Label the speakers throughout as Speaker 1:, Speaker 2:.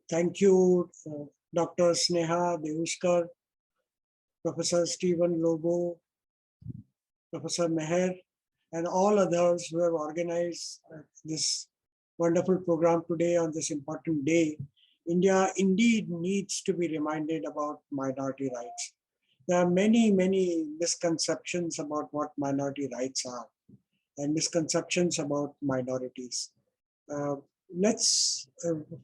Speaker 1: Thank you, Dr. Sneha Devushkar, Professor Stephen Lobo, Professor Meher, and all others who have organized this wonderful program today on this important day. India indeed needs to be reminded about minority rights. There are many misconceptions about what minority rights are and misconceptions about minorities. Let's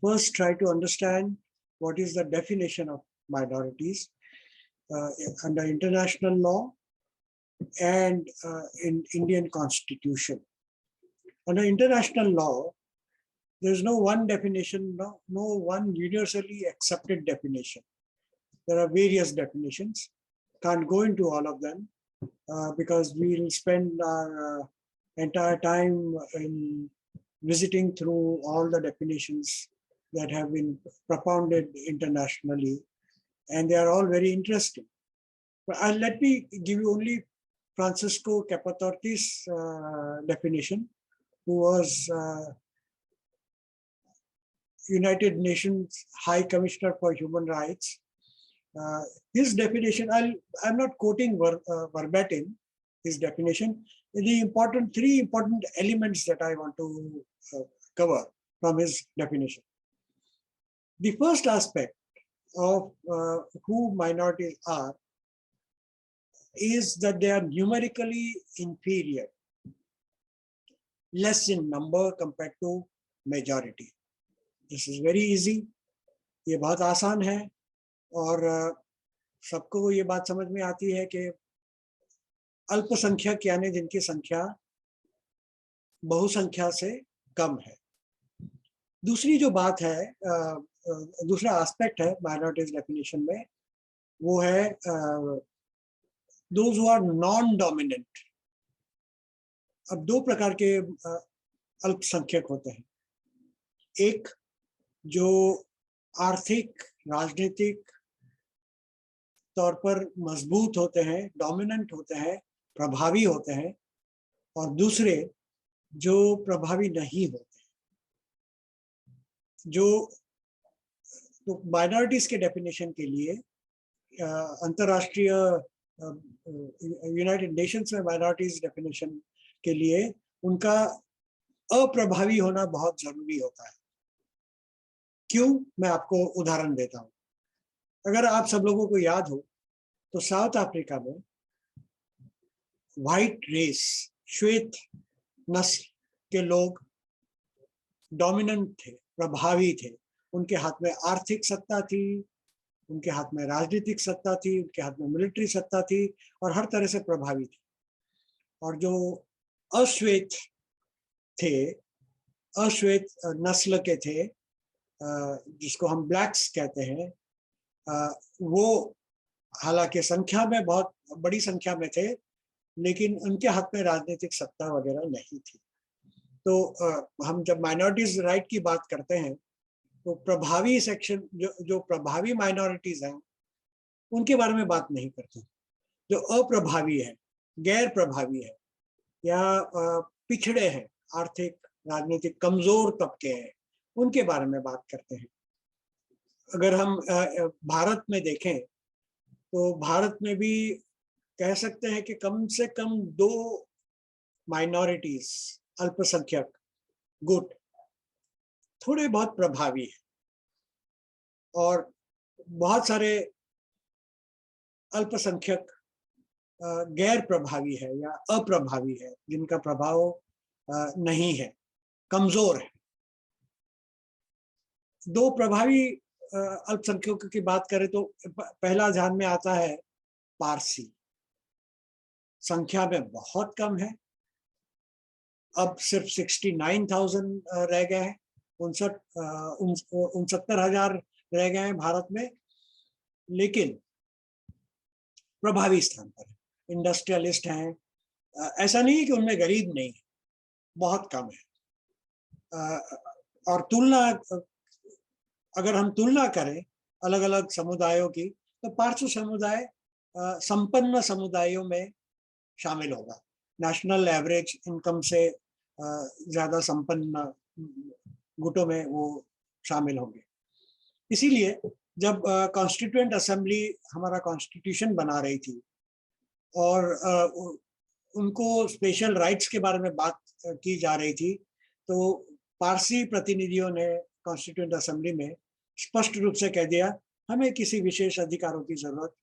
Speaker 1: first try to understand what is the definition of minorities under international law and in Indian Constitution. Under international law, there's no one definition, no one universally accepted definition. There are various definitions. Can't go into all of them because we'll spend our entire time in visiting through all the definitions that have been propounded internationally, and they are all very interesting. But let me give you only Francisco Capatorti's definition, who was United Nations High Commissioner for Human Rights. His definition, I'm not quoting verbatim his definition. The three important elements that I want to cover from his definition. The first aspect of who minorities are is that they are numerically inferior, less in number compared to majority. This is very easy. ये बहुत आसान है और सबको ये बात समझ में आती है कि अल्पसंख्यक यानी जिनकी संख्या बहुसंख्या से कम है. दूसरी जो बात है, दूसरा एस्पेक्ट है माइनॉरिटीज डेफिनेशन में, वो है those who are non-dominant. अब दो प्रकार के अल्पसंख्यक होते हैं. एक जो आर्थिक राजनीतिक तौर पर मजबूत होते हैं, डोमिनेंट होते हैं, प्रभावी होते हैं, और दूसरे जो प्रभावी नहीं होते. जो तो माइनॉरिटीज के डेफिनेशन के लिए अंतर्राष्ट्रीय यूनाइटेड नेशंस में माइनॉरिटीज डेफिनेशन के लिए उनका अप्रभावी होना बहुत जरूरी होता है. क्यों? मैं आपको उदाहरण देता हूं. अगर आप सब लोगों को याद हो तो साउथ अफ्रीका में व्हाइट रेस, श्वेत नस्ल के लोग डोमिनेंट थे, प्रभावी थे. उनके हाथ में आर्थिक सत्ता थी, उनके हाथ में राजनीतिक सत्ता थी, उनके हाथ में मिलिट्री सत्ता थी और हर तरह से प्रभावी थी. और जो अश्वेत थे, अश्वेत नस्ल के थे, जिसको हम ब्लैक्स कहते हैं, वो हालांकि संख्या में बहुत बड़ी संख्या में थे, लेकिन उनके हाथ में राजनीतिक सत्ता वगैरह नहीं थी. तो हम जब माइनॉरिटीज राइट की बात करते हैं तो प्रभावी सेक्शन, जो प्रभावी माइनॉरिटीज हैं, उनके बारे में बात नहीं करते. जो अप्रभावी है, गैर प्रभावी है, या पिछड़े हैं, आर्थिक राजनीतिक कमजोर तबके हैं, उनके बारे में बात करते हैं. अगर हम भारत में देखें तो भारत में भी कह सकते हैं कि कम से कम दो माइनॉरिटीज, अल्पसंख्यक गुट थोड़े बहुत प्रभावी है और बहुत सारे अल्पसंख्यक गैर प्रभावी है या अप्रभावी है, जिनका प्रभाव नहीं है, कमजोर है. दो प्रभावी अल्पसंख्यकों की बात करें तो पहला ध्यान में आता है पारसी. संख्या में बहुत कम है, अब सिर्फ 69,000 रह गए हैं, 69,000 रह गए हैं भारत में, लेकिन प्रभावी स्थान पर है. इंडस्ट्रियलिस्ट हैं. ऐसा नहीं है कि उनमें गरीब नहीं है, बहुत कम है. और तुलना, अगर हम तुलना करें अलग अलग समुदायों की, तो पारसी समुदाय संपन्न समुदायों में शामिल होगा. नेशनल एवरेज इनकम से ज्यादा संपन्न गुटों में वो शामिल होंगे। इसीलिए जब कॉन्स्टिट्यूएंट असेंबली हमारा कॉन्स्टिट्यूशन बना रही थी और उनको स्पेशल राइट्स के बारे में बात की जा रही थी, तो पारसी प्रतिनिधियों ने कॉन्स्टिट्यूएंट असेंबली में स्पष्ट रूप से कह दिया, हमें किसी विशेष अधिकारों की जरूरत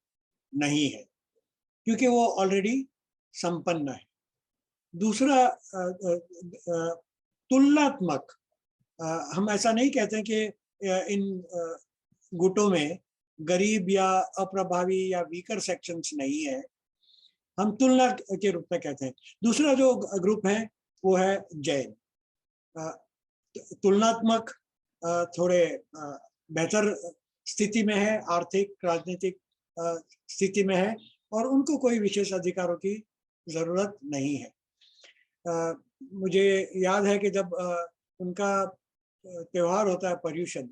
Speaker 1: नहीं है, क्योंकि वो ऑलरेडी संपन्न है। दूसरा तुलनात्मक, हम ऐसा नहीं कहते कि इन गुटों में गरीब या अप्रभावी या वीकर सेक्शंस नहीं है, हम तुलना के रूप में कहते हैं। दूसरा जो ग्रुप है वो है जैन। तुलनात्मक थोड़े बेहतर स्थिति में है, आर्थिक राजनीतिक स्थिति में है, और उनको कोई विशेष अधिकारों की जरूरत नहीं है। मुझे याद है कि जब उनका त्योहार होता है पर्यूषण,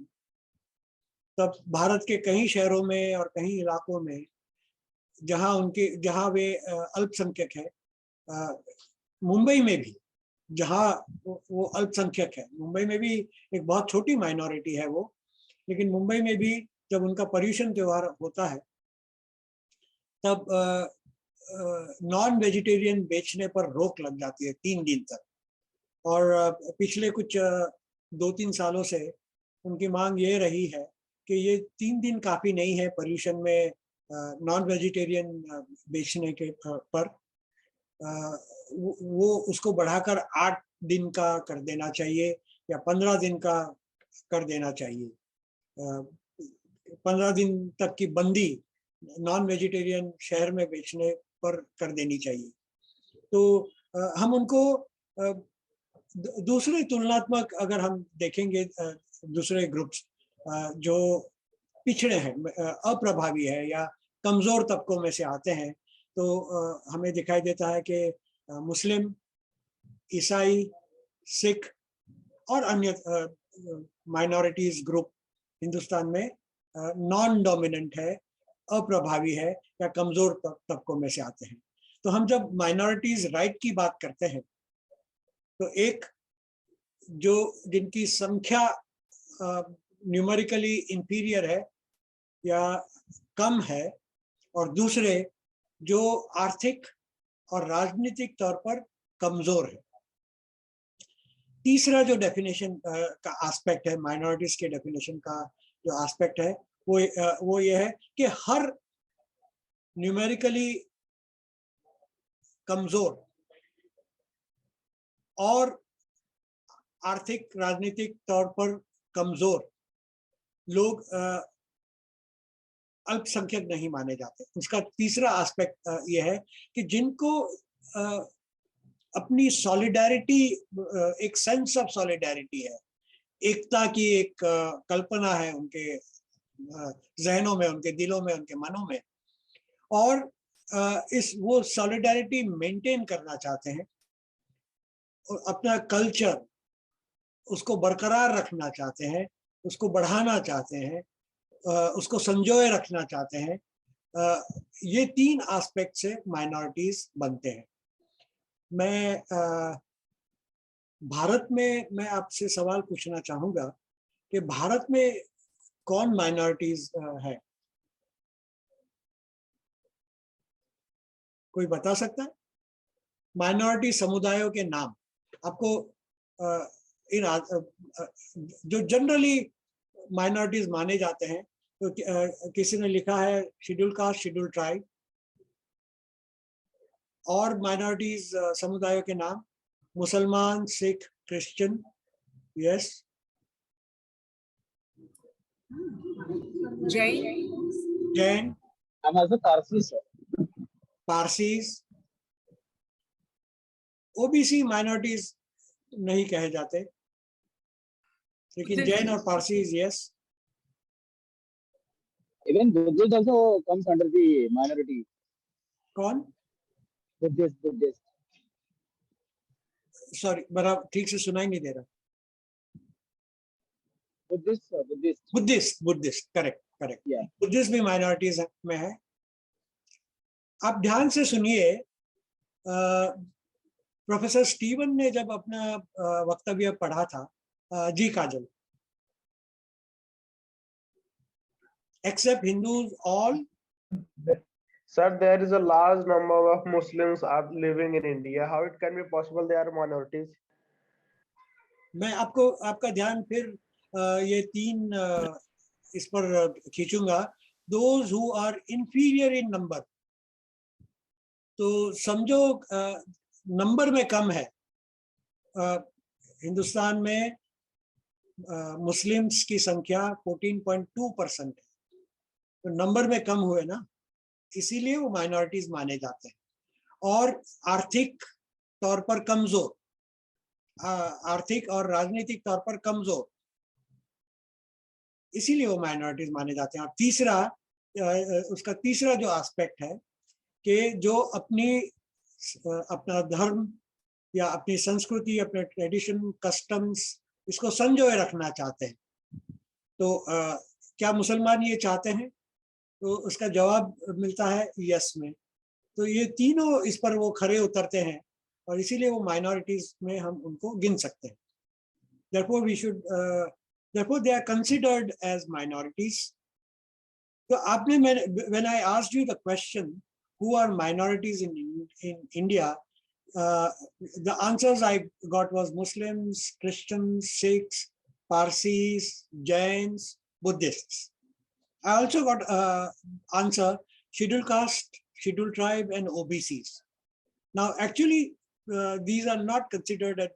Speaker 1: तब भारत के कई शहरों में और कई इलाकों में जहां वे अल्पसंख्यक है, मुंबई में भी जहां वो अल्पसंख्यक है, मुंबई में भी एक बहुत छोटी माइनॉरिटी है वो, लेकिन मुंबई में भी जब उनका पर्यूषण त्योहार होता है तब नॉन वेजिटेरियन बेचने पर रोक लग जाती है 3 दिन तक। और पिछले कुछ 2-3 सालों से उनकी मांग ये रही है कि ये 3 दिन काफी नहीं है पर्यूषण में नॉन वेजिटेरियन बेचने के पर, वो उसको बढ़ाकर 8 दिन का कर देना चाहिए या 15 दिन का कर देना चाहिए। 15 दिन तक की बंदी नॉन वेजिटेरियन शहर में बेचने पर कर देनी चाहिए। तो हम उनको दूसरे तुलनात्मक, अगर हम देखेंगे दूसरे ग्रुप्स जो पिछड़े हैं, अप्रभावी है या कमजोर तबकों में से आते हैं, तो हमें दिखाई देता है कि मुस्लिम, ईसाई, सिख और अन्य माइनॉरिटीज ग्रुप हिंदुस्तान में नॉन डोमिनेंट है, अप्रभावी है या कमजोर तबकों में से आते हैं। तो हम जब माइनॉरिटीज राइट की बात करते हैं तो एक जो जिनकी संख्या न्यूमेरिकली इंफीरियर है या कम है, और दूसरे जो आर्थिक और राजनीतिक तौर पर कमजोर है। तीसरा जो डेफिनेशन का एस्पेक्ट है, माइनॉरिटीज के डेफिनेशन का जो एस्पेक्ट है, वो ये है कि हर न्यूमेरिकली कमजोर और आर्थिक राजनीतिक तौर पर कमजोर लोग अल्पसंख्यक नहीं माने जाते। उसका तीसरा एस्पेक्ट यह है कि जिनको अपनी सॉलिडारिटी, एक सेंस ऑफ सॉलिडारिटी है, एकता की एक कल्पना है उनके जहनों में, उनके दिलों में, उनके मनों में, और वो सॉलिडारिटी मेंटेन करना चाहते हैं और अपना कल्चर उसको बरकरार रखना चाहते हैं, उसको बढ़ाना चाहते हैं, उसको संजोए रखना चाहते हैं। ये 3 एस्पेक्ट से माइनॉरिटीज बनते हैं। भारत में मैं आपसे सवाल पूछना चाहूंगा कि भारत में कौन माइनॉरिटीज है? कोई बता सकता है? माइनॉरिटी समुदायों के नाम आपको जो जनरली माइनॉरिटीज माने जाते हैं, तो किसी ने लिखा है शेड्यूल कास्ट, शेड्यूल ट्राइब, और माइनॉरिटीज समुदायों के नाम मुसलमान, Sikh, Christian. Yes, Jain, Parsis. OBC minorities नहीं कहे जाते, लेकिन जैन और Parsis yes.
Speaker 2: Even Buddhist also comes under the minority.
Speaker 1: कौन?
Speaker 2: Buddhist.
Speaker 1: सॉरी, बराबर ठीक से सुनाई नहीं दे रहा। Buddhist, correct. बुद्धिस्ट भी माइनॉरिटीज में है। आप ध्यान से सुनिए, प्रोफेसर स्टीवन ने जब अपना वक्तव्य पढ़ा था, जी काजल, except Hindus, all.
Speaker 3: Sir, there is a large number of Muslims are living in India. How it can be possible they are minorities?
Speaker 1: मैं आपको आपका ध्यान फिर ये तीन इस पर खींचूंगा. Those who are inferior in number, तो समझो नंबर में कम है. हिंदुस्तान में मुस्लिम्स की संख्या 14.2% है, तो नंबर में कम हुए ना, इसीलिए वो माइनॉरिटीज माने जाते हैं. और आर्थिक तौर पर कमजोर, आर्थिक और राजनीतिक तौर पर कमजोर, इसीलिए वो माइनॉरिटीज माने जाते हैं. और तीसरा, उसका तीसरा जो एस्पेक्ट है कि जो अपना धर्म या अपनी संस्कृति, अपने ट्रेडिशन, कस्टम्स, इसको संजोए रखना चाहते हैं. तो क्या मुसलमान ये चाहते हैं? तो उसका जवाब मिलता है यस में. तो ये तीनों इस पर वो खरे उतरते हैं और इसीलिए वो माइनॉरिटीज में हम उनको गिन सकते हैं. Therefore we should, therefore they are considered as minorities. तो आपने, when I asked you the question, who are minorities in India, the answers I got was Muslims, Christians, Sikhs, Parsis, Jains, Buddhists. I also got answer scheduled caste, scheduled tribe, and OBCs. Now, actually, these are not considered as,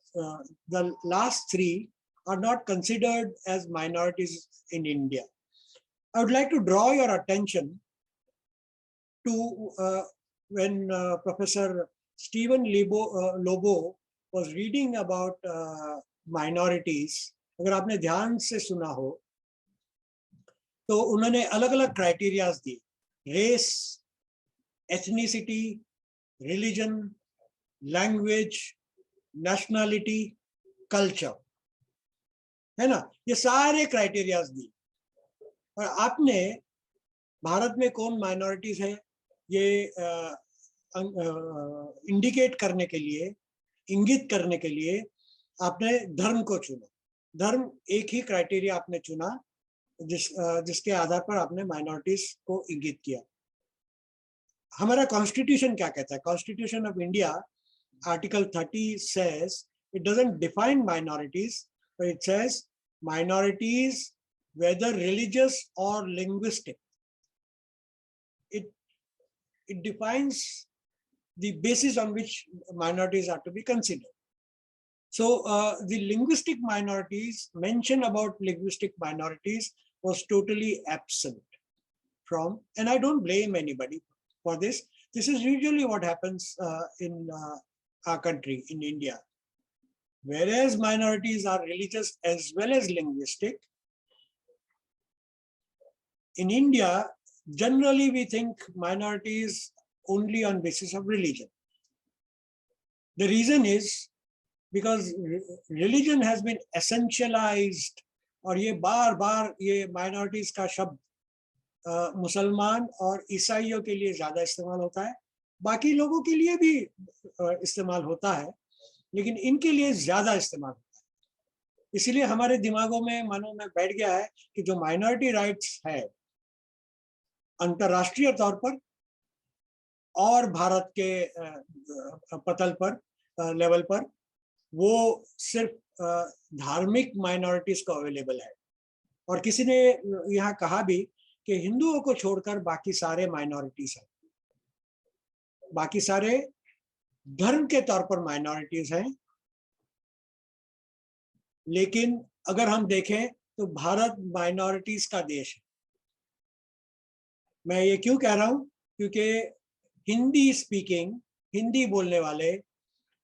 Speaker 1: the last three are not considered as minorities in India. I would like to draw your attention to when Professor Stephen Lobo was reading about minorities. अगर आपने ध्यान से सुना हो तो उन्होंने अलग अलग क्राइटेरियाज दिए: race, ethnicity, religion, language, nationality, culture, है ना. ये सारे क्राइटेरियाज दिए. और आपने भारत में कौन माइनॉरिटीज है ये इंडिकेट करने के लिए, इंगित करने के लिए आपने धर्म को चुना. धर्म एक ही क्राइटेरिया आपने चुना जिसके आधार पर आपने माइनॉरिटीज को इंगित किया. हमारा कॉन्स्टिट्यूशन क्या कहता है? Constitution of India article 30 says it doesn't define minorities, but it says minorities whether religious or linguistic. It defines the basis on which minorities are to be considered. So the linguistic minorities, mention about linguistic minorities was totally absent from, and I don't blame anybody for this. This is usually what happens in our country, in India. Whereas minorities are religious as well as linguistic, in India, generally we think minorities only on basis of religion. The reason is because religion has been essentialized, और ये बार बार ये minorities का शब्द मुसलमान और ईसाइयों के लिए ज्यादा इस्तेमाल होता है. बाकी लोगों के लिए भी इस्तेमाल होता है, लेकिन इनके लिए ज्यादा इस्तेमाल होता है. इसीलिए हमारे दिमागों में, मनों में बैठ गया है कि जो माइनॉरिटी राइट्स है अंतरराष्ट्रीय तौर पर और भारत के पटल पर, लेवल पर, वो सिर्फ धार्मिक माइनॉरिटीज को अवेलेबल है. और किसी ने यहाँ कहा भी कि हिंदुओं को छोड़कर बाकी सारे माइनॉरिटीज हैं. बाकी सारे धर्म के तौर पर माइनॉरिटीज हैं, लेकिन अगर हम देखें तो भारत माइनॉरिटीज का देश है. मैं ये क्यों कह रहा हूं? क्योंकि हिंदी स्पीकिंग, हिंदी बोलने वाले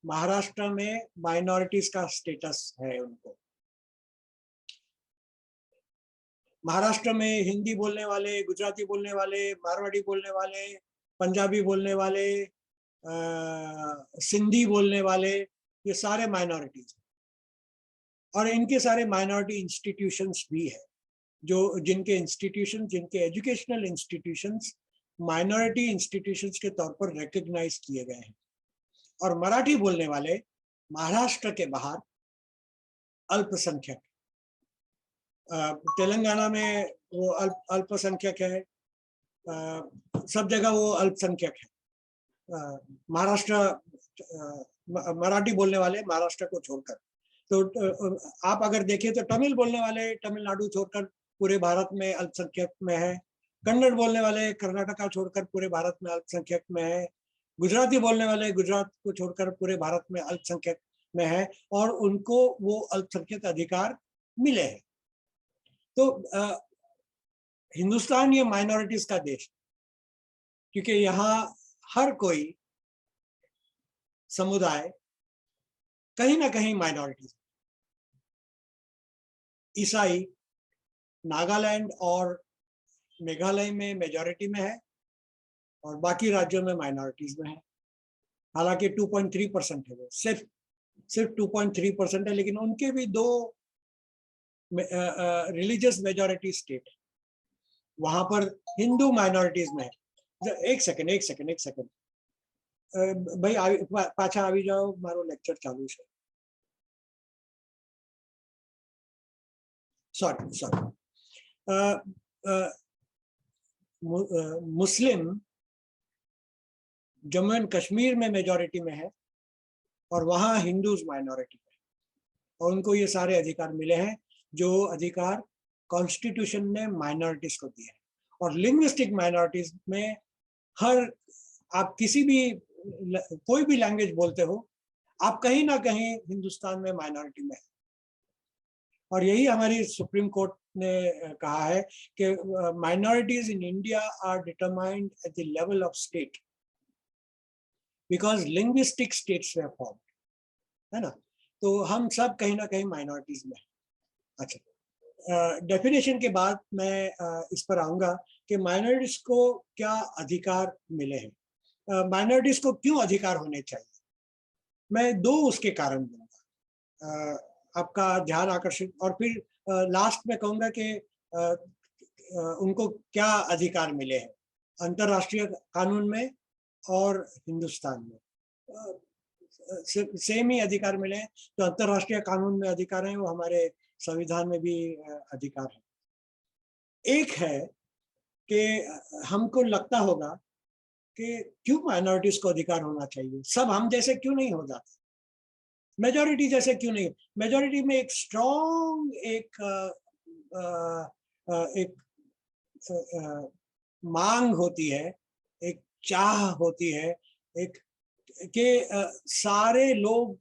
Speaker 1: महाराष्ट्र में माइनॉरिटीज का स्टेटस है. उनको महाराष्ट्र में हिंदी बोलने वाले, गुजराती बोलने वाले, मारवाड़ी बोलने वाले, पंजाबी बोलने वाले, सिंधी बोलने वाले, ये सारे माइनॉरिटीज हैं. और इनके सारे माइनॉरिटी इंस्टीट्यूशंस भी है, जो जिनके इंस्टीट्यूशन, जिनके एजुकेशनल इंस्टीट्यूशंस माइनॉरिटी इंस्टीट्यूशंस के तौर पर रिकॉग्नाइज किए गए हैं. और मराठी बोलने वाले महाराष्ट्र के बाहर अल्पसंख्यक, तेलंगाना में वो अल्पसंख्यक है, सब जगह वो अल्पसंख्यक है। महाराष्ट्र, मराठी बोलने वाले महाराष्ट्र को छोड़कर, तो आप अगर देखिए तो तमिल बोलने वाले तमिलनाडु छोड़कर पूरे भारत में अल्पसंख्यक में है, कन्नड़ बोलने वाले कर्नाटका छोड़कर पूरे भारत में अल्पसंख्यक में है, गुजराती बोलने वाले गुजरात को छोड़कर पूरे भारत में अल्पसंख्यक में है, और उनको वो अल्पसंख्यक अधिकार मिले हैं। तो हिंदुस्तान ये माइनॉरिटीज का देश, क्योंकि यहाँ हर कोई समुदाय कहीं ना कहीं माइनॉरिटीज, ईसाई नागालैंड और मेघालय में मेजॉरिटी में है और बाकी राज्यों में माइनॉरिटीज में है। हालांकि 2.3% है, वो सिर्फ 2.3% है, लेकिन उनके भी दो रिलीजियस मेजॉरिटी स्टेट है। वहां पर हिंदू माइनॉरिटीज में है। एक सेकंड भाई पाछा આવી જાઓ, મારો લેક્ચર ચાલુ છે। Sorry Muslim Jammu and Kashmir में मेजॉरिटी में है और वहाँ हिंदूज माइनॉरिटी में, और उनको ये सारे अधिकार मिले हैं जो अधिकार कॉन्स्टिट्यूशन ने माइनॉरिटीज को दिए हैं। और लिंग्विस्टिक माइनॉरिटीज में हर, आप किसी भी कोई भी लैंग्वेज बोलते हो, आप कहीं ना कहीं हिंदुस्तान में माइनॉरिटी में है। और यही हमारी सुप्रीम कोर्ट ने कहा है कि minorities in India are determined at the level of state because linguistic states they form, है ना। तो हम सब कहीं ना कहीं माइनॉरिटीज में है। अच्छा, डेफिनेशन के बाद मैं इस पर आऊंगा कि माइनॉरिटीज को क्या अधिकार मिले हैं, माइनॉरिटीज को क्यों अधिकार होने चाहिए। मैं दो उसके कारण दूंगा, आपका ध्यान आकर्षित, और फिर लास्ट में कहूंगा कि उनको क्या अधिकार मिले हैं अंतरराष्ट्रीय कानून में और हिंदुस्तान में। सेम ही अधिकार मिले हैं, तो अंतरराष्ट्रीय कानून में अधिकार हैं, वो हमारे संविधान में भी अधिकार है। एक है कि हमको लगता होगा कि क्यों माइनॉरिटीज को अधिकार होना चाहिए, सब हम जैसे क्यों नहीं हो जाते, मेजॉरिटी जैसे क्यों नहीं। मेजॉरिटी में एक स्ट्रॉन्ग एक मांग होती है, एक चाह होती है, एक कि सारे लोग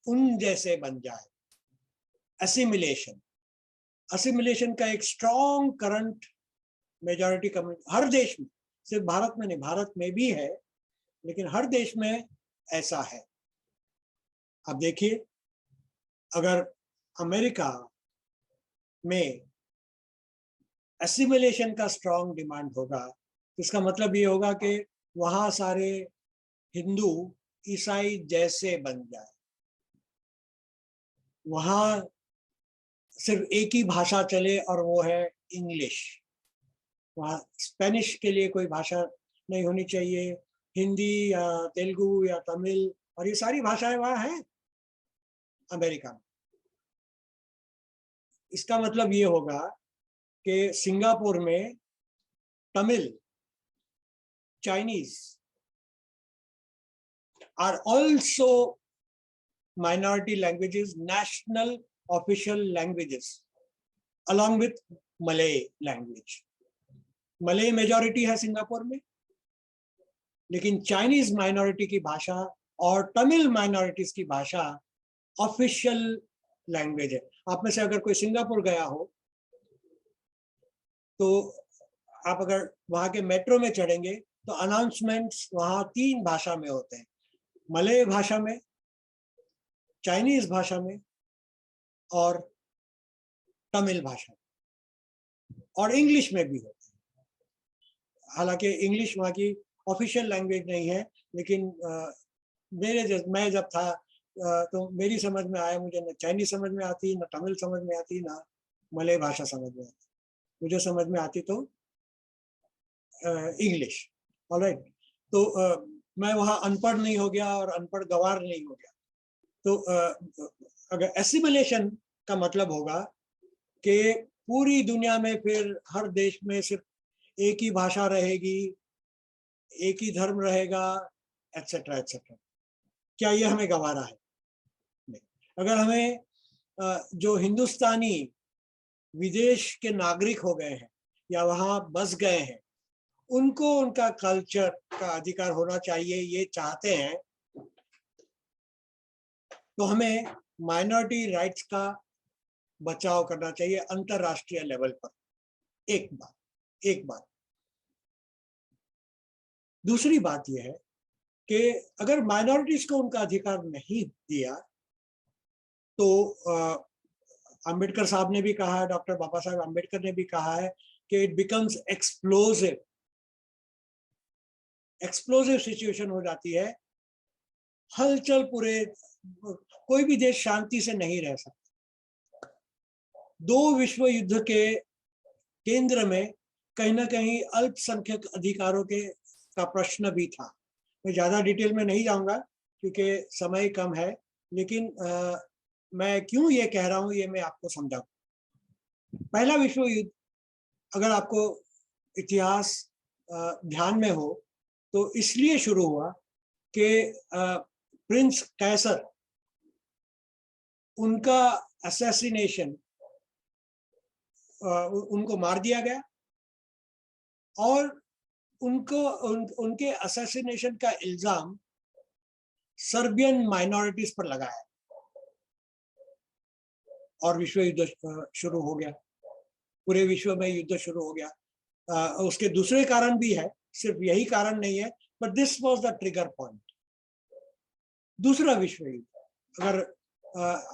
Speaker 1: उन जैसे बन जाए। असिमिलेशन का एक स्ट्रॉन्ग करंट मेजॉरिटी कम्युनिटी हर देश में, सिर्फ भारत में नहीं, भारत में भी है, लेकिन हर देश में ऐसा है। अब देखिए, अगर अमेरिका में एसिमिलेशन का स्ट्रॉन्ग डिमांड होगा तो इसका मतलब ये होगा कि वहां सारे हिंदू ईसाई जैसे बन जाए, वहां सिर्फ एक ही भाषा चले और वो है इंग्लिश, वहां स्पेनिश के लिए कोई भाषा नहीं होनी चाहिए, हिंदी या तेलुगु या तमिल, और ये सारी भाषाएं वहां हैं अमेरिका में। इसका मतलब ये होगा कि सिंगापुर में Tamil, Chinese are also minority languages, national official languages, along with Malay language. Malay majority है सिंगापुर में, लेकिन चाइनीज माइनॉरिटी की भाषा और तमिल माइनॉरिटीज की भाषा ऑफिशियल लैंग्वेज है। आप में से अगर कोई सिंगापुर गया हो तो आप अगर वहां के मेट्रो में चढ़ेंगे तो अनाउंसमेंट्स वहां 3 भाषा में होते हैं, मलय भाषा में, चाइनीज भाषा में और तमिल भाषा में, और इंग्लिश में भी होते हैं। हालांकि इंग्लिश वहाँ की ऑफिशियल लैंग्वेज नहीं है, लेकिन मैं जब था तो मेरी समझ में आया, मुझे न चाइनीज समझ में आती, न तमिल समझ में आती, ना मलय भाषा समझ में आती, मुझे समझ में आती तो इंग्लिश। ऑलराइट, तो मैं वहाँ अनपढ़ नहीं हो गया और अनपढ़ गवार नहीं हो गया। तो अगर एसिमिलेशन का मतलब होगा कि पूरी दुनिया में फिर हर देश में सिर्फ एक ही भाषा रहेगी, एक ही धर्म रहेगा, एटसेट्रा एटसेट्रा। क्या ये हमें गंवारा है? नहीं। अगर हमें जो हिंदुस्तानी विदेश के नागरिक हो गए हैं या वहां बस गए हैं, उनको उनका कल्चर का अधिकार होना चाहिए, ये चाहते हैं, तो हमें माइनॉरिटी राइट्स का बचाव करना चाहिए अंतरराष्ट्रीय लेवल पर। एक बात। दूसरी बात यह है कि अगर माइनॉरिटीज को उनका अधिकार नहीं दिया तो अंबेडकर साहब ने भी कहा है, डॉक्टर बाबा साहब अंबेडकर ने भी कहा है कि इट बिकम्स एक्सप्लोसिव सिचुएशन हो जाती है, हलचल पूरे, कोई भी देश शांति से नहीं रह सकता। 2 विश्व युद्ध के केंद्र में कहीं ना कहीं अल्पसंख्यक अधिकारों का प्रश्न भी था। मैं ज्यादा डिटेल में नहीं जाऊंगा क्योंकि समय कम है, लेकिन मैं क्यों ये कह रहा हूं ये मैं आपको समझाऊं। पहला विश्व युद्ध, अगर आपको इतिहास ध्यान में हो तो इसलिए शुरू हुआ कि प्रिंस कैसर, उनका असैसिनेशन, उनको मार दिया गया और उनके असैसिनेशन का इल्जाम सर्बियन माइनॉरिटीज पर लगाया और विश्व युद्ध शुरू हो गया। पूरे विश्व में युद्ध शुरू हो गया। उसके दूसरे कारण भी है, सिर्फ यही कारण नहीं है, but this was the trigger point. दूसरा विश्व युद्ध, अगर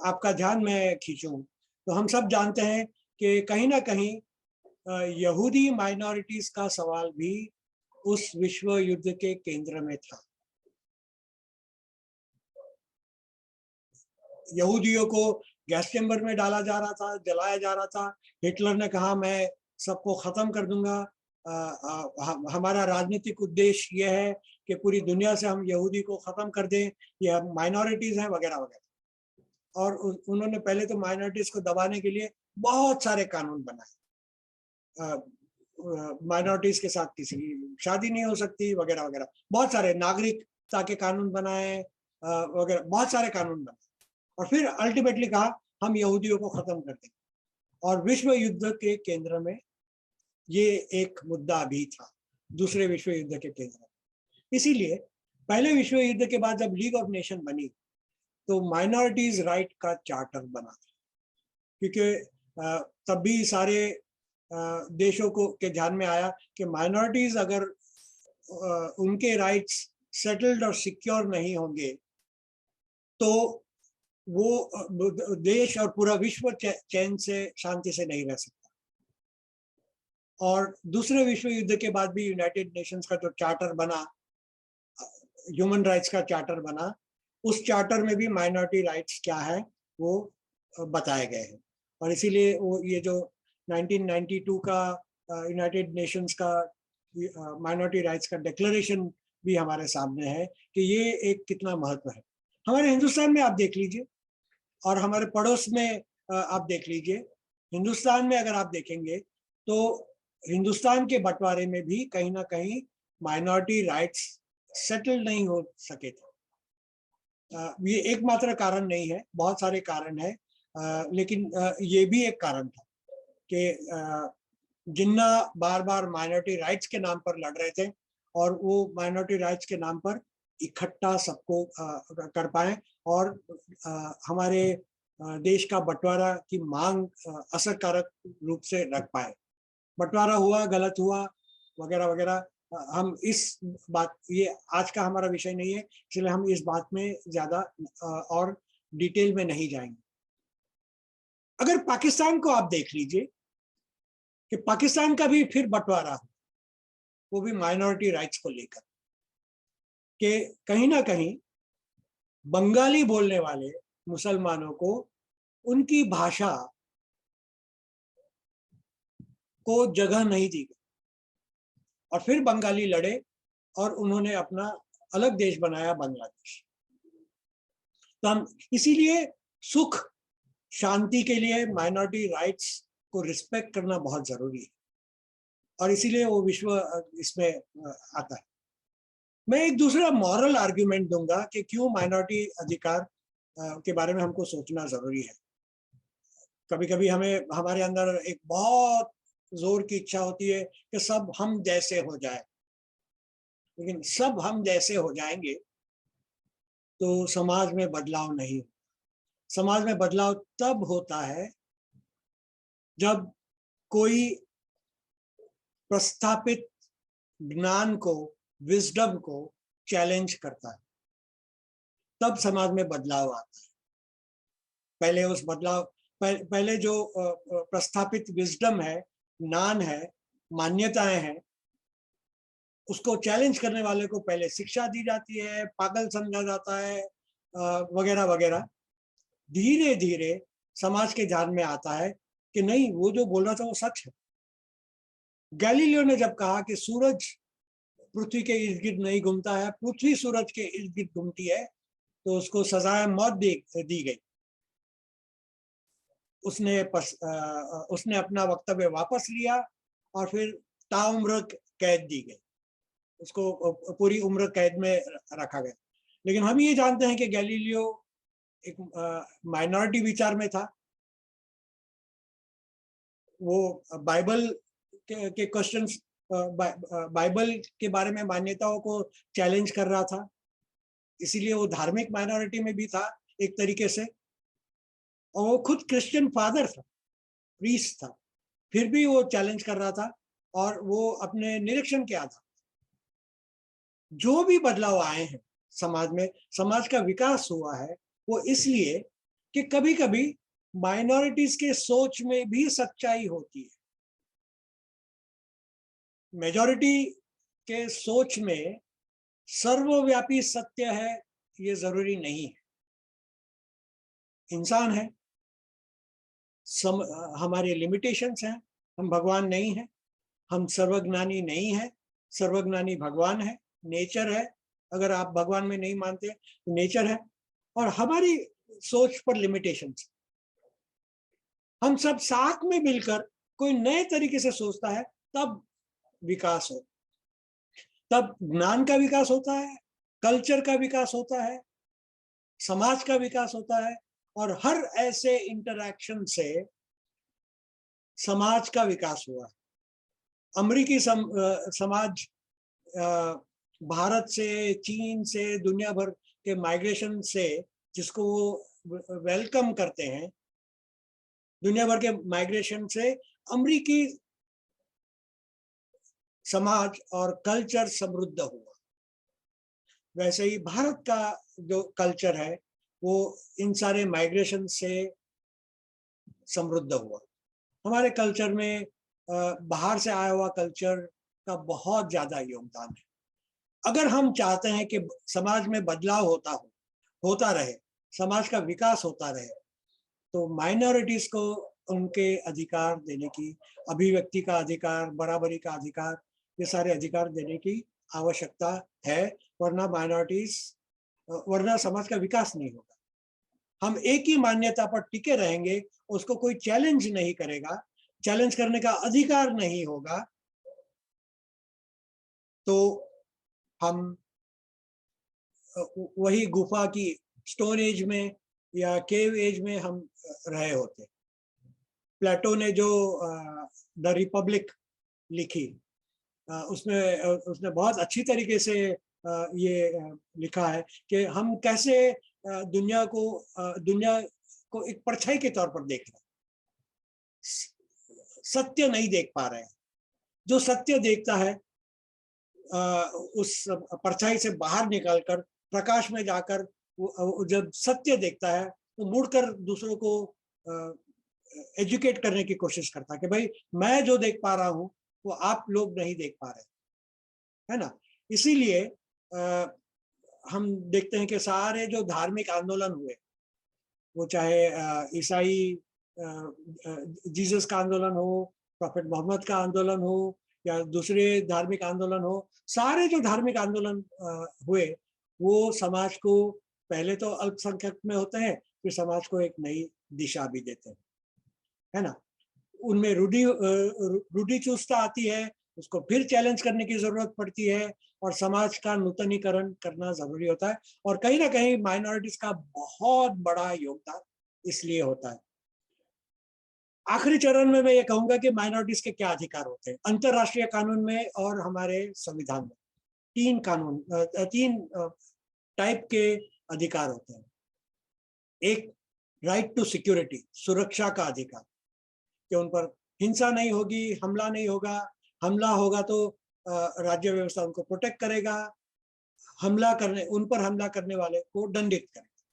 Speaker 1: आपका ध्यान मैं खींचूं तो हम सब जानते हैं कि कहीं ना कहीं यहूदी माइनॉरिटीज का सवाल भी उस विश्व युद्ध के केंद्र में था। यहूदियों को गैस चैम्बर में डाला जा रहा था, जलाया जा रहा था। हिटलर ने कहा मैं सबको खत्म कर दूंगा, हमारा राजनीतिक उद्देश्य यह है कि पूरी दुनिया से हम यहूदी को खत्म कर दें, ये माइनॉरिटीज हैं वगैरह वगैरह। और उन्होंने पहले तो माइनॉरिटीज को दबाने के लिए बहुत सारे कानून बनाए। माइनॉरिटीज के साथ किसी की शादी नहीं हो सकती वगैरह वगैरह, बहुत सारे नागरिकता के कानून बनाए वगैरह, बहुत सारे कानून बनाए। और फिर अल्टीमेटली कहा हम यहूदियों को खत्म कर देंगे। और विश्व युद्ध के केंद्र में ये एक मुद्दा भी था, दूसरे विश्व युद्ध के केंद्र में। इसीलिए पहले विश्व युद्ध के बाद जब लीग ऑफ नेशन बनी तो माइनॉरिटीज राइट का चार्टर बना, क्योंकि तब भी सारे देशों को के ध्यान में आया कि माइनॉरिटीज अगर उनके राइट्स सेटल्ड और सिक्योर नहीं होंगे तो वो देश और पूरा विश्व चैन से, शांति से नहीं रह सकता। और दूसरे विश्व युद्ध के बाद भी यूनाइटेड नेशंस का जो चार्टर बना, ह्यूमन राइट्स का चार्टर बना, उस चार्टर में भी माइनॉरिटी राइट्स क्या है वो बताए गए हैं। और इसीलिए वो ये जो 1992 का यूनाइटेड नेशंस का माइनॉरिटी राइट्स का डिक्लेरेशन भी हमारे सामने है कि ये एक कितना महत्व है। हमारे हिंदुस्तान में आप देख लीजिए और हमारे पड़ोस में आप देख लीजिए। हिंदुस्तान में अगर आप देखेंगे तो हिंदुस्तान के बंटवारे में भी कहीं ना कहीं माइनॉरिटी राइट्स सेटल नहीं हो सके थे। ये एकमात्र कारण नहीं है, बहुत सारे कारण है, लेकिन ये भी एक कारण था कि जिन्ना बार बार माइनॉरिटी राइट्स के नाम पर लड़ रहे थे और वो माइनॉरिटी राइट्स के नाम पर इकट्ठा सबको कर पाए और हमारे देश का बंटवारा की मांग असरकारक रूप से रख पाए। बंटवारा हुआ, गलत हुआ वगैरह वगैरह, हम इस बात, ये आज का हमारा विषय नहीं है, इसलिए हम इस बात में ज्यादा और डिटेल में नहीं जाएंगे। अगर पाकिस्तान को आप देख लीजिए कि पाकिस्तान का भी फिर बंटवारा हो, वो भी माइनॉरिटी राइट्स को लेकर, कि कहीं ना कहीं बंगाली बोलने वाले मुसलमानों को उनकी भाषा को जगह नहीं दी गई और फिर बंगाली लड़े और उन्होंने अपना अलग देश बनाया, बांग्लादेश। तो हम इसीलिए सुख शांति के लिए माइनॉरिटी राइट्स को रिस्पेक्ट करना बहुत जरूरी है, और इसीलिए वो विश्व इसमें आता है। मैं एक दूसरा मॉरल आर्ग्यूमेंट दूंगा कि क्यों माइनॉरिटी अधिकार के बारे में हमको सोचना जरूरी है। कभी कभी हमें हमारे अंदर एक बहुत जोर की इच्छा होती है कि सब हम जैसे हो जाए, लेकिन सब हम जैसे हो जाएंगे तो समाज में बदलाव नहीं। समाज में बदलाव तब होता है जब कोई प्रस्थापित ज्ञान को, विजडम को चैलेंज करता है, तब समाज में बदलाव आता है। पहले उस बदलाव पहले जो प्रस्थापित विजडम है, ज्ञान है, मान्यताएं हैं, उसको चैलेंज करने वाले को पहले शिक्षा दी जाती है, पागल समझा जाता है, वगैरह वगैरह। धीरे धीरे समाज के ध्यान में आता है कि नहीं, वो जो बोल रहा था वो सच है। गैलीलियो ने जब कहा कि सूरज पृथ्वी के इर्द गिर्द नहीं घूमता है, पृथ्वी सूरज के इर्द गिर्द घूमती है, तो उसको सजाए मौत दी गई। उसने अपना वक्तव्य वापस लिया और फिर ताउम्र कैद दी गई, उसको पूरी उम्र कैद में रखा गया। लेकिन हम ये जानते हैं कि गैलीलियो एक माइनॉरिटी विचार में था। वो बाइबल के क्वेश्चंस, बाइबल के बारे में मान्यताओं को चैलेंज कर रहा था, इसीलिए वो धार्मिक माइनॉरिटी में भी था एक तरीके से। और वो खुद क्रिश्चियन फादर था, प्रीस्ट था, फिर भी वो चैलेंज कर रहा था। और वो अपने निरीक्षण के आधार जो भी बदलाव आए हैं समाज में, समाज का विकास हुआ है, वो इसलिए कि कभी कभी माइनॉरिटीज के सोच में भी सच्चाई होती है। मेजॉरिटी के सोच में सर्वव्यापी सत्य है ये जरूरी नहीं है। इंसान है, हमारे लिमिटेशंस हैं, हम भगवान नहीं हैं, हम सर्वज्ञानी नहीं है। सर्वज्ञानी भगवान है, नेचर है। अगर आप भगवान में नहीं मानते तो नेचर है, और हमारी सोच पर लिमिटेशंस। हम सब साथ में मिलकर कोई नए तरीके से सोचता है, तब विकास हो, तब ज्ञान का विकास होता है, कल्चर का विकास होता है, समाज का विकास होता है, और हर ऐसे इंटरैक्शन से समाज का विकास हुआ है। अमेरिकी समाज भारत से, चीन से, दुनिया भर के माइग्रेशन से, जिसको वो वेलकम करते हैं, दुनिया भर के माइग्रेशन से अमेरिकी समाज और कल्चर समृद्ध हुआ। वैसे ही भारत का जो कल्चर है वो इन सारे माइग्रेशन से समृद्ध हुआ। हमारे कल्चर में बाहर से आया हुआ कल्चर का बहुत ज्यादा योगदान है। अगर हम चाहते हैं कि समाज में बदलाव होता रहे, समाज का विकास होता रहे, तो माइनॉरिटीज को उनके अधिकार देने की, अभिव्यक्ति का अधिकार, बराबरी का अधिकार, ये सारे अधिकार देने की आवश्यकता है। वरना समाज का विकास नहीं होगा। हम एक ही मान्यता पर टिके रहेंगे, उसको कोई चैलेंज नहीं करेगा, चैलेंज करने का अधिकार नहीं होगा, तो हम वही गुफा की स्टोन एज में या केव एज में हम रहे होते। प्लेटो ने जो द रिपब्लिक लिखी, उसने बहुत अच्छी तरीके से ये लिखा है कि हम कैसे दुनिया को एक परछाई के तौर पर देख रहे हैं, सत्य नहीं देख पा रहे हैं। जो सत्य देखता है उस परछाई से बाहर निकलकर प्रकाश में जाकर जब सत्य देखता है तो मुड़कर दूसरों को एजुकेट करने की कोशिश करता है कि भाई मैं जो देख पा रहा हूं वो आप लोग नहीं देख पा रहे, है ना। इसीलिए हम देखते हैं कि सारे जो धार्मिक आंदोलन हुए, वो चाहे ईसाई जीसस का आंदोलन हो, प्रॉफेट मोहम्मद का आंदोलन हो, या दूसरे धार्मिक आंदोलन हो, सारे जो धार्मिक आंदोलन हुए वो समाज को पहले तो अल्पसंख्यक में होते हैं, फिर समाज को एक नई दिशा भी देते हैं, है ना। उनमें रूढ़िचुस्तता आती है, उसको फिर चैलेंज करने की जरूरत पड़ती है और समाज का नूतनीकरण करना जरूरी होता है। और कहीं ना कहीं माइनॉरिटीज का बहुत बड़ा योगदान इसलिए होता है। आखिरी चरण में मैं ये कहूंगा कि माइनॉरिटीज के क्या अधिकार होते हैं। अंतरराष्ट्रीय कानून में और हमारे संविधान में तीन टाइप के अधिकार होते हैं। एक, राइट टू सिक्योरिटी, सुरक्षा का अधिकार, कि उन पर हिंसा नहीं होगी, हमला नहीं होगा, हमला होगा तो राज्य व्यवस्था उनको प्रोटेक्ट करेगा, उन पर हमला करने वाले को दंडित करेगा।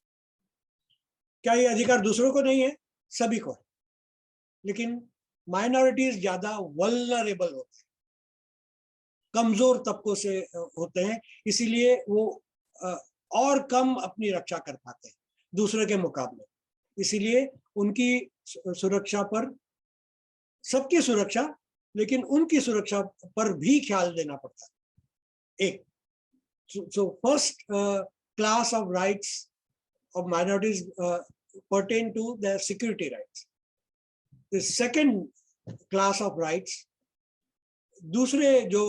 Speaker 1: क्या ये अधिकार दूसरों को नहीं है? सभी को है, लेकिन माइनॉरिटीज ज्यादा वल्नरेबल होते हैं, कमजोर तबकों से होते हैं, इसीलिए वो और कम अपनी रक्षा कर पाते हैं दूसरे के मुकाबले। इसीलिए उनकी सुरक्षा पर, सबकी सुरक्षा, लेकिन उनकी सुरक्षा पर भी ख्याल देना पड़ता है। एक, so first class of rights of minorities pertain to their security rights. The second class of rights, दूसरे जो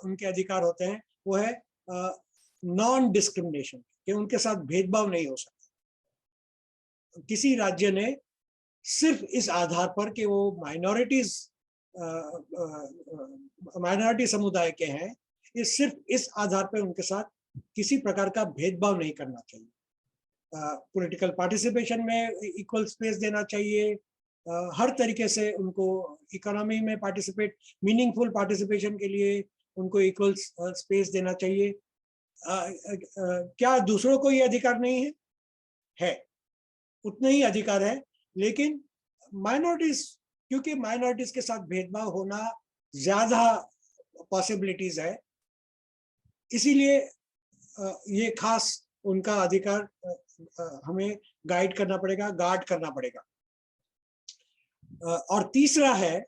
Speaker 1: उनके अधिकार होते हैं वो है नॉन डिस्क्रिमिनेशन, कि उनके साथ भेदभाव नहीं हो सकता। किसी राज्य ने सिर्फ इस आधार पर कि वो माइनॉरिटी समुदाय के हैं, सिर्फ इस आधार पर उनके साथ किसी प्रकार का भेदभाव नहीं करना चाहिए। पॉलिटिकल पार्टिसिपेशन में इक्वल स्पेस देना चाहिए, हर तरीके से उनको इकोनॉमी में मीनिंगफुल पार्टिसिपेशन के लिए उनको इक्वल स्पेस देना चाहिए। क्या दूसरों को ये अधिकार नहीं है? है, उतने ही अधिकार है, लेकिन माइनॉरिटीज, क्योंकि माइनॉरिटीज के साथ भेदभाव होना ज्यादा पॉसिबिलिटीज है, इसीलिए ये खास उनका अधिकार हमें गाइड करना पड़ेगा, गार्ड करना पड़ेगा। और तीसरा है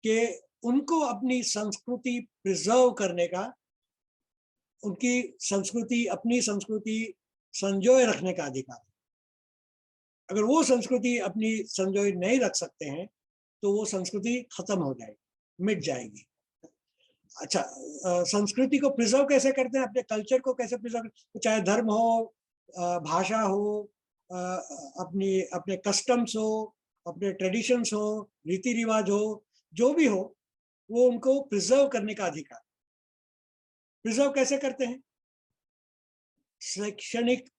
Speaker 1: कि उनको अपनी संस्कृति प्रिजर्व करने का, उनकी संस्कृति, अपनी संस्कृति संजोए रखने का अधिकार। अगर वो संस्कृति अपनी संजोए नहीं रख सकते हैं तो वो संस्कृति खत्म हो जाएगी, मिट जाएगी। अच्छा, संस्कृति को प्रिजर्व कैसे करते हैं, अपने कल्चर को कैसे प्रिजर्व, चाहे धर्म हो, भाषा हो, अपने कस्टम्स हो, अपने ट्रेडिशंस हो, रीति रिवाज हो, जो भी हो, वो उनको प्रिजर्व करने का अधिकार। प्रिजर्व कैसे करते हैं? शैक्षणिक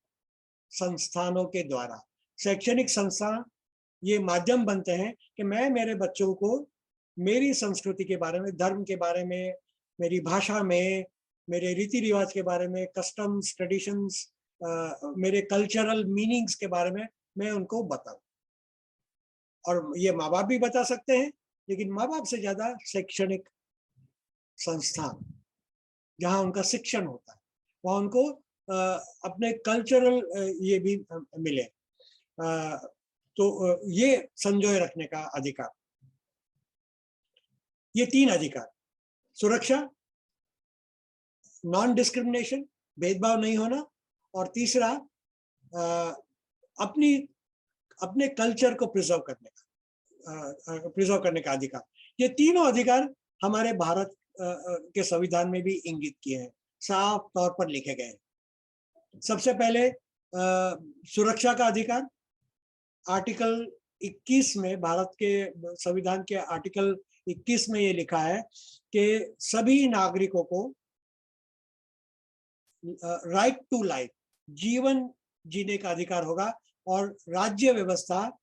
Speaker 1: संस्थानों के द्वारा। शैक्षणिक संस्थान ये माध्यम बनते हैं कि मैं मेरे बच्चों को मेरी संस्कृति के बारे में, धर्म के बारे में, मेरी भाषा में, मेरे रीति रिवाज के बारे में, कस्टम्स, ट्रेडिशंस, मेरे कल्चरल मीनिंग्स के बारे में मैं उनको बताऊं। और ये माँ बाप भी बता सकते हैं, लेकिन माँ बाप से ज्यादा शैक्षणिक संस्थान जहाँ उनका शिक्षण होता है, वहाँ उनको अपने कल्चरल ये भी मिले। तो ये संजोए रखने का अधिकार। ये तीन अधिकार, सुरक्षा, नॉन डिस्क्रिमिनेशन, भेदभाव नहीं होना, और तीसरा अपने कल्चर को प्रिजर्व करने का अधिकार। ये तीनों अधिकार हमारे भारत के संविधान में भी इंगित किए हैं, साफ तौर पर लिखे गए हैं। सबसे पहले सुरक्षा का अधिकार, आर्टिकल 21 में, भारत के संविधान के आर्टिकल 21 में ये लिखा है कि सभी नागरिकों को राइट टू लाइफ, जीवन जीने का अधिकार होगा, और राज्य व्यवस्था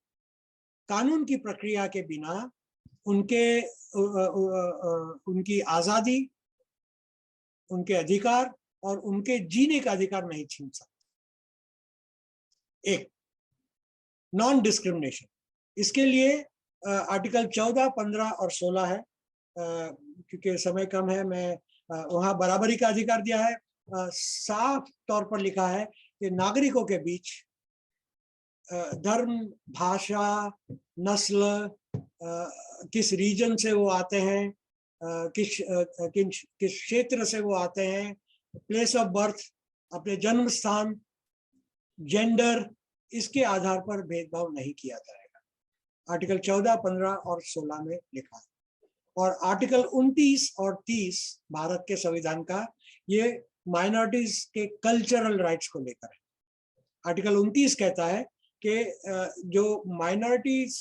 Speaker 1: कानून की प्रक्रिया के बिना उनकी आजादी, उनके अधिकार और उनके जीने का अधिकार नहीं छीन सकती। एक, नॉन डिस्क्रिमिनेशन, इसके लिए आर्टिकल 14, 15 और 16 है। क्योंकि समय कम है, मैं वहाँ बराबरी का अधिकार दिया है। साफ तौर पर लिखा है कि नागरिकों के बीच धर्म, भाषा, नस्ल, किस रीजन से वो आते हैं, किस क्षेत्र से वो आते हैं, प्लेस ऑफ बर्थ, अपने जन्म स्थान, जेंडर, इसके आधार पर भेदभाव नहीं किया जाएगा। आर्टिकल 14, 15 और 16 में लिखा है। और आर्टिकल 29 और 30 भारत के संविधान का, ये माइनॉरिटीज के कल्चरल राइट्स को लेकर है। आर्टिकल 29 कहता है कि जो माइनॉरिटीज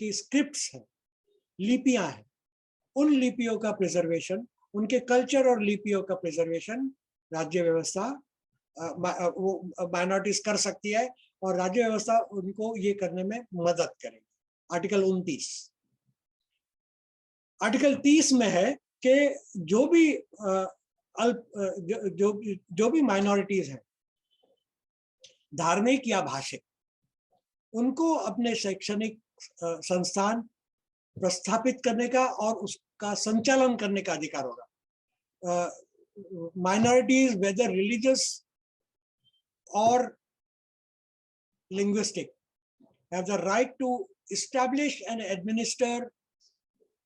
Speaker 1: की स्क्रिप्ट्स हैं, लिपियां हैं, उन लिपियों का प्रिजर्वेशन, उनके कल्चर और लिपियों का प्रिजर्वेशन राज्य व्यवस्था वो माइनॉरिटीज कर सकती है, और राज्य व्यवस्था उनको ये करने में मदद करेगी। आर्टिकल 29। आर्टिकल 30 में है कि जो भी जो भी माइनॉरिटीज हैं, धार्मिक या भाषिक, उनको अपने शैक्षणिक संस्थान प्रस्थापित करने का और उसका संचालन करने का अधिकार होगा। माइनॉरिटीज वेदर रिलीजियस और linguistic have the right to establish and administer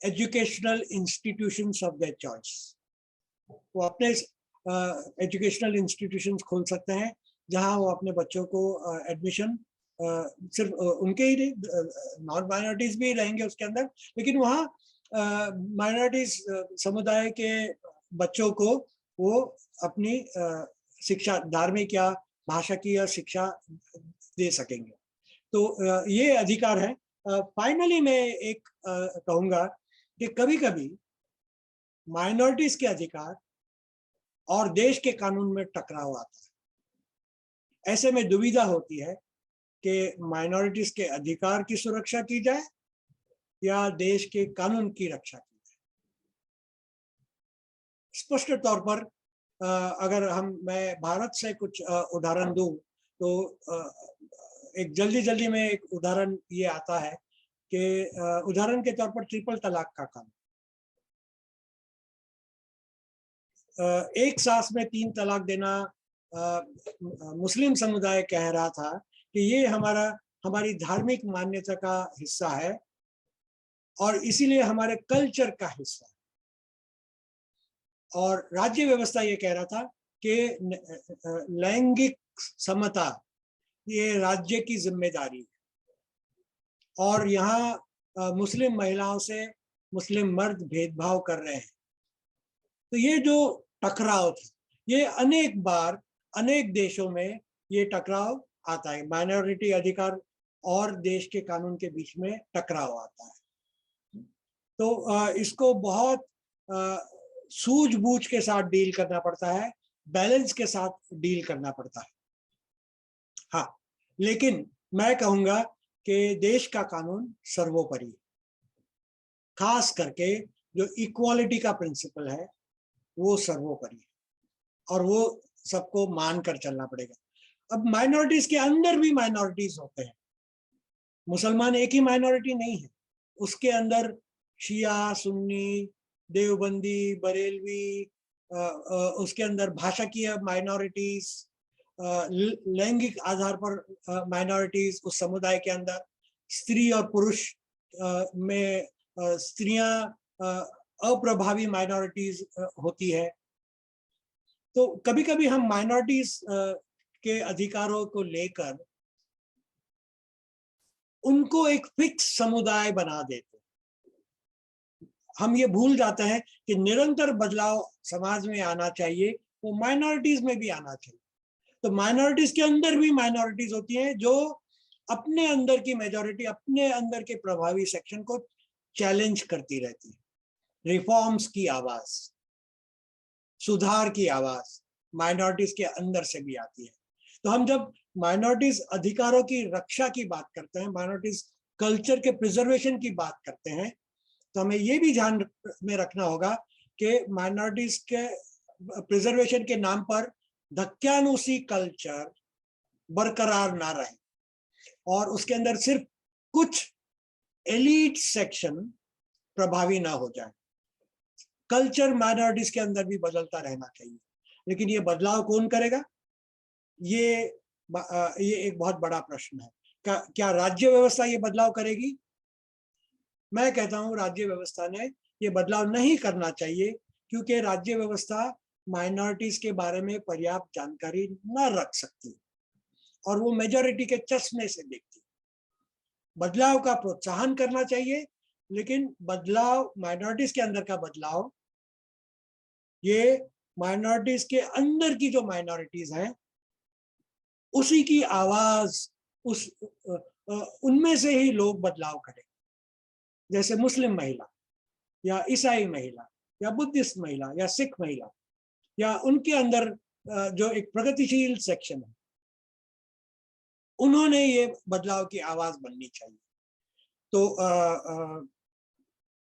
Speaker 1: educational institutions of their choice. वो अपने एजुकेशनल इंस्टीट्यूशंस खोल सकते हैं जहां वो अपने बच्चों को एडमिशन, सिर्फ उनके ही नहीं, नॉन माइनॉरिटीज भी रहेंगे उसके अंदर, लेकिन वहाँ माइनॉरिटीज समुदाय के बच्चों को वो अपनी शिक्षा, धार्मिक या भाषा की या शिक्षा दे सकेंगे। तो ये अधिकार है। फाइनली मैं एक कहूँगा कि कभी कभी माइनॉरिटीज के अधिकार और देश के कानून में टकराव आता है। ऐसे में दुविधा होती है कि माइनॉरिटीज के अधिकार की सुरक्षा की जाए या देश के कानून की रक्षा की जाए। स्पष्ट तौर पर अगर मैं भारत से कुछ उदाहरण दूं तो एक जल्दी में एक उदाहरण ये आता है कि उदाहरण के तौर पर ट्रिपल तलाक का कानून। एक सांस में 3 तलाक देना, मुस्लिम समुदाय कह रहा था कि ये हमारी धार्मिक मान्यता का हिस्सा है और इसीलिए हमारे कल्चर का हिस्सा है। और राज्य व्यवस्था ये कह रहा था कि लैंगिक समता ये राज्य की जिम्मेदारी है और यहाँ मुस्लिम महिलाओं से मुस्लिम मर्द भेदभाव कर रहे हैं। तो ये जो टकराव था, ये अनेक बार अनेक देशों में ये टकराव आता है। माइनॉरिटी अधिकार और देश के कानून के बीच में टकराव आता है। तो इसको बहुत सूझबूझ के साथ डील करना पड़ता है, बैलेंस के साथ डील करना पड़ता है। हाँ, लेकिन मैं कहूँगा कि देश का कानून सर्वोपरि है। खास करके जो इक्वालिटी का प्रिंसिपल है वो सर्वोपरि है और वो सबको मानकर चलना पड़ेगा। अब माइनॉरिटीज के अंदर भी माइनॉरिटीज होते हैं। मुसलमान एक ही माइनॉरिटी नहीं है, उसके अंदर शिया, सुन्नी, देवबंदी, बरेलवी, उसके अंदर भाषा की माइनॉरिटीज, लैंगिक आधार पर माइनॉरिटीज उस समुदाय के अंदर, स्त्री और पुरुष में स्त्रियां अप्रभावी माइनॉरिटीज होती है। तो कभी कभी हम माइनॉरिटीज के अधिकारों को लेकर उनको एक फिक्स समुदाय बना देते। हम ये भूल जाते हैं कि निरंतर बदलाव समाज में आना चाहिए, वो माइनॉरिटीज में भी आना चाहिए। तो माइनॉरिटीज के अंदर भी माइनॉरिटीज होती हैं जो अपने अंदर की मेजॉरिटी, अपने अंदर के प्रभावी सेक्शन को चैलेंज करती रहती है। रिफॉर्म्स की आवाज, सुधार की आवाज माइनॉरिटीज के अंदर से भी आती है। तो हम जब माइनॉरिटीज अधिकारों की रक्षा की बात करते हैं, माइनॉरिटीज कल्चर के प्रिजर्वेशन की बात करते हैं, तो हमें ये भी ध्यान में रखना होगा कि माइनॉरिटीज के प्रिजर्वेशन के नाम पर धक्यानुसी कल्चर बरकरार ना रहे और उसके अंदर सिर्फ कुछ एलीट सेक्शन प्रभावी ना हो जाए। कल्चर माइनॉरिटीज के अंदर भी बदलता रहना चाहिए, लेकिन ये बदलाव कौन करेगा? ये एक बहुत बड़ा प्रश्न है। क्या राज्य व्यवस्था ये बदलाव करेगी? मैं कहता हूं राज्य व्यवस्था ने ये बदलाव नहीं करना चाहिए, क्योंकि राज्य व्यवस्था माइनॉरिटीज के बारे में पर्याप्त जानकारी न रख सकती और वो मेजॉरिटी के चश्मे से देखती। बदलाव का प्रोत्साहन करना चाहिए, लेकिन बदलाव माइनॉरिटीज के अंदर का बदलाव, ये माइनॉरिटीज के अंदर की जो माइनॉरिटीज हैं उसी की आवाज, उस उनमें से ही लोग बदलाव करें। जैसे मुस्लिम महिला या ईसाई महिला या बुद्धिस्ट महिला या सिख महिला, या उनके अंदर जो एक प्रगतिशील सेक्शन है, उन्होंने ये बदलाव की आवाज बननी चाहिए। तो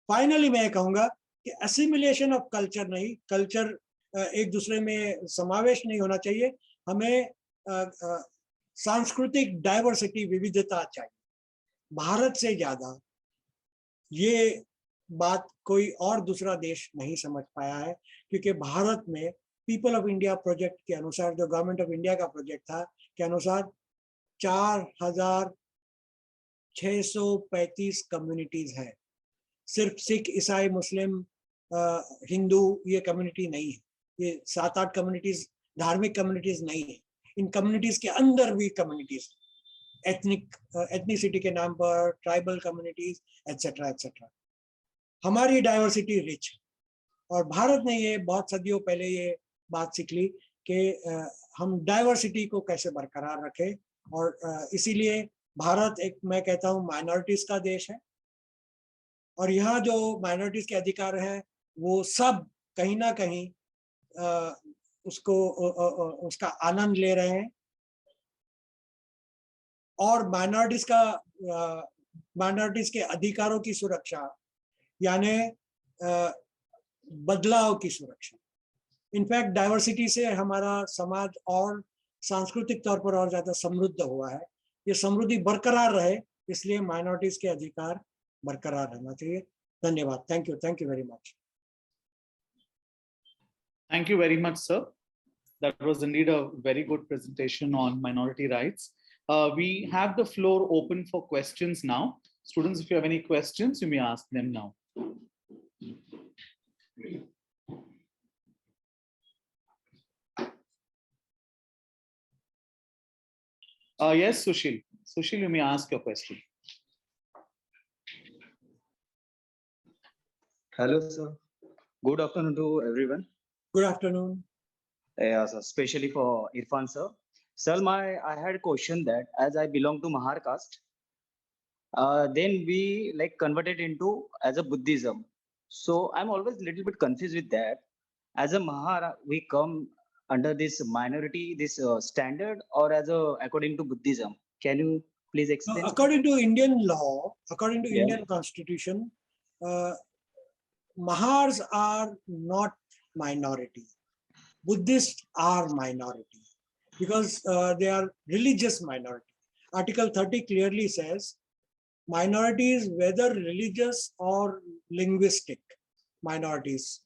Speaker 1: फाइनली मैं कहूंगा कि असिमिलेशन ऑफ कल्चर नहीं, कल्चर एक दूसरे में समावेश नहीं होना चाहिए, हमें सांस्कृतिक डाइवर्सिटी, विविधता चाहिए भारत से ज्यादा। ये बात कोई और दूसरा देश नहीं समझ पाया है, क्योंकि भारत में पीपल ऑफ इंडिया प्रोजेक्ट के अनुसार, जो गवर्नमेंट ऑफ इंडिया का प्रोजेक्ट था, के अनुसार 4,635 कम्युनिटीज है। सिर्फ सिख, ईसाई, मुस्लिम, हिंदू ये कम्युनिटी नहीं है। ये 7-8 कम्युनिटीज धार्मिक कम्युनिटीज नहीं है। इन कम्युनिटीज के अंदर भी कम्युनिटीज, एथनिसिटी के नाम पर ट्राइबल कम्युनिटीज, एटसेट्रा एटसेट्रा। हमारी डाइवर्सिटी रिच है, और भारत ने ये बहुत सदियों पहले ये बात सीख ली कि हम डाइवर्सिटी को कैसे बरकरार रखें, और इसीलिए भारत एक, मैं कहता हूँ, माइनॉरिटीज का देश है, और यहाँ जो माइनॉरिटीज के अधिकार हैं वो सब कहीं ना कहीं उसको उसका आनंद ले रहे हैं, और माइनॉरिटीज के अधिकारों की सुरक्षा, यानी बदलाव की सुरक्षा। इनफैक्ट डाइवर्सिटी से हमारा समाज और सांस्कृतिक तौर पर और ज्यादा समृद्ध हुआ है। ये समृद्धि बरकरार रहे, इसलिए माइनॉरिटीज के अधिकार बरकरार रहना चाहिए। धन्यवाद। Thank you very much.
Speaker 4: Thank you very much, sir. That was indeed a very good presentation on minority rights. We have the floor open for questions now. Students, if you have any questions, you may ask them now. Yes, Sushil. Sushil, you may ask your question.
Speaker 2: Hello, sir. Good afternoon to everyone.
Speaker 1: Good afternoon.
Speaker 2: Yes, especially for Irfan, sir. Sir, I had a question that as I belong to Mahar caste, then we like converted into as a Buddhism. So I'm always a little bit confused with that. As a Mahar, we come under this minority, this standard, or as a according to Buddhism. Can you please explain?
Speaker 1: According to Indian law, according to
Speaker 2: Yeah.
Speaker 1: Indian constitution, Mahars are not minority. Buddhists are minority because they are religious minority. Article 30 clearly says minorities, whether religious or linguistic minorities,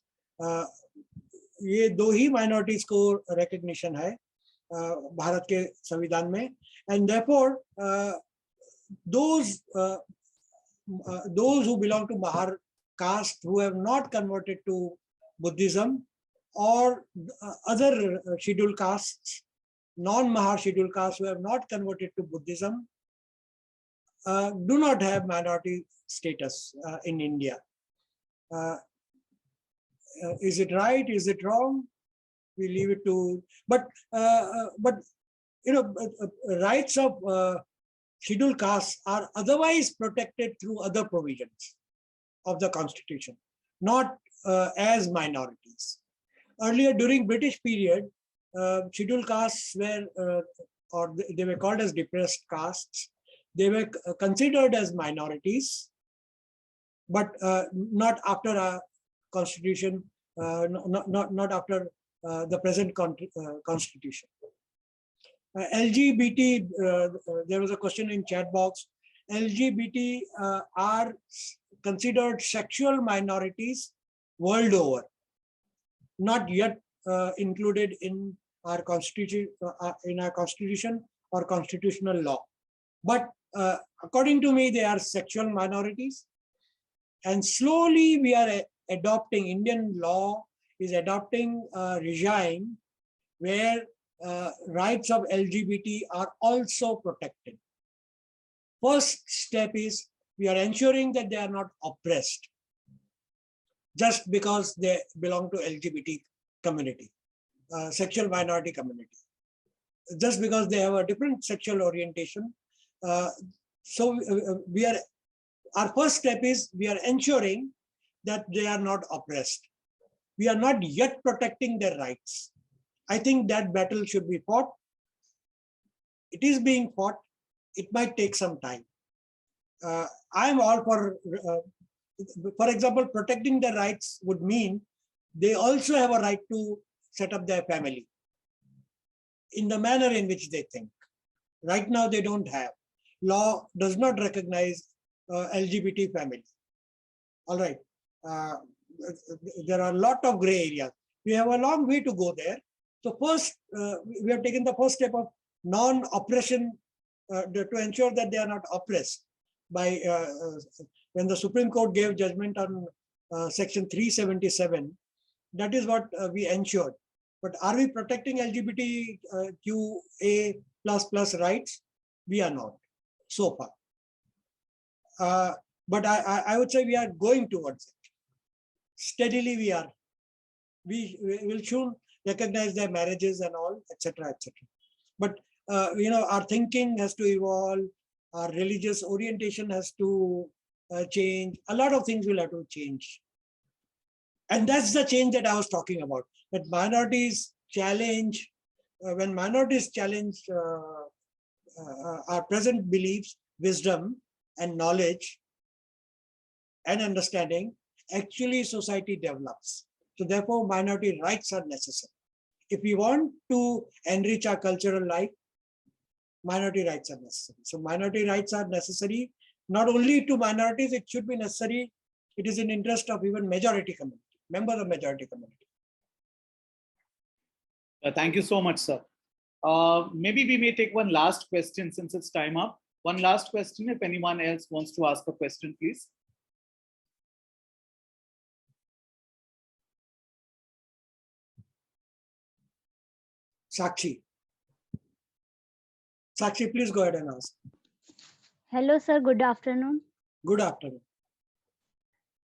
Speaker 1: ये दो ही minorities को recognition है भारत के संविधान में, and therefore those who belong to Mahar caste who have not converted to Buddhism or other scheduled castes, non-Mahar scheduled castes who have not converted to Buddhism, do not have minority status in India. Is it right? Is it wrong? We leave it to. But you know, rights of scheduled castes are otherwise protected through other provisions of the constitution, not as minorities. Earlier, during British period, scheduled castes were, or they were called as depressed castes. They were considered as minorities, but not after a constitution, not after the present constitution. LGBT, there was a question in chat box. LGBT are considered sexual minorities world over, not yet included in our constitution, or constitutional law. But according to me, they are sexual minorities, and slowly we are adopting, Indian law is adopting a regime where rights of LGBT are also protected. First step is we are ensuring that they are not oppressed just because they belong to LGBT community, sexual minority community, just because they have a different sexual orientation. Our first step is we are ensuring that they are not oppressed. We are not yet protecting their rights. I think that battle should be fought. It is being fought. It might take some time. I am all for example, protecting their rights would mean they also have a right to set up their family in the manner in which they think. Right now, they don't have. Law does not recognize LGBT family. All right. There are a lot of gray areas. We have a long way to go there. So first, we have taken the first step of non-oppression to ensure that they are not oppressed by when the Supreme Court gave judgment on section 377, that is what we ensured. But are we protecting LGBTQA++ rights? We are not so far. But I would say we are going towards it. Steadily we are. We will soon recognize their marriages and all, etc., etc. But our thinking has to evolve. Our religious orientation has to change. A lot of things will have to change. And that's the change that I was talking about. That minorities challenge, when minorities challenge our present beliefs, wisdom, and knowledge and understanding, actually society develops. So therefore, minority rights are necessary. If we want to enrich our cultural life, minority rights are necessary. So minority rights are necessary, not only to minorities, it should be necessary. It is in interest of even majority community, members of majority community.
Speaker 4: Thank you so much, sir. Maybe we may take one last question since it's time up. One last question, if anyone else wants to ask a question, please.
Speaker 1: Sakshi. Sakshi, please go ahead and ask.
Speaker 5: Hello, sir. Good afternoon.
Speaker 1: Good afternoon.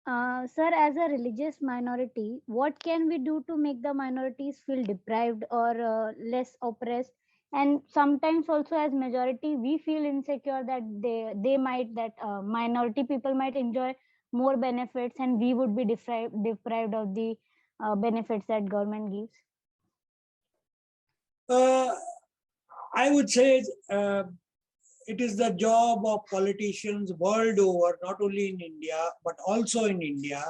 Speaker 5: Sir, as a religious minority, what can we do to make the minorities feel deprived or less oppressed? And sometimes also as majority, we feel insecure that minority people might enjoy more benefits and we would be deprived of the benefits that government gives.
Speaker 1: I would say it is the job of politicians world over, not only in India, but also in India,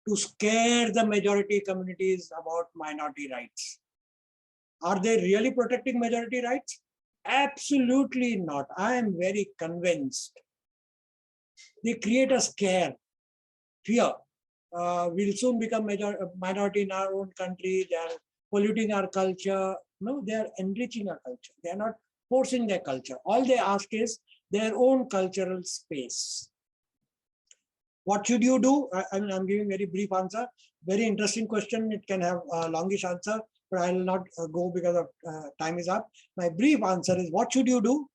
Speaker 1: to scare the majority communities about minority rights. Are they really protecting majority rights? Absolutely not. I am very convinced. They create a scare, fear. We'll soon become minority in our own country. They are polluting our culture. No, they are enriching our culture. They are not forcing their culture. All they ask is their own cultural space. What should you do? I'm giving very brief answer. Very interesting question. It can have a longish answer, but I will not go because of time is up. My brief answer is, what should you do?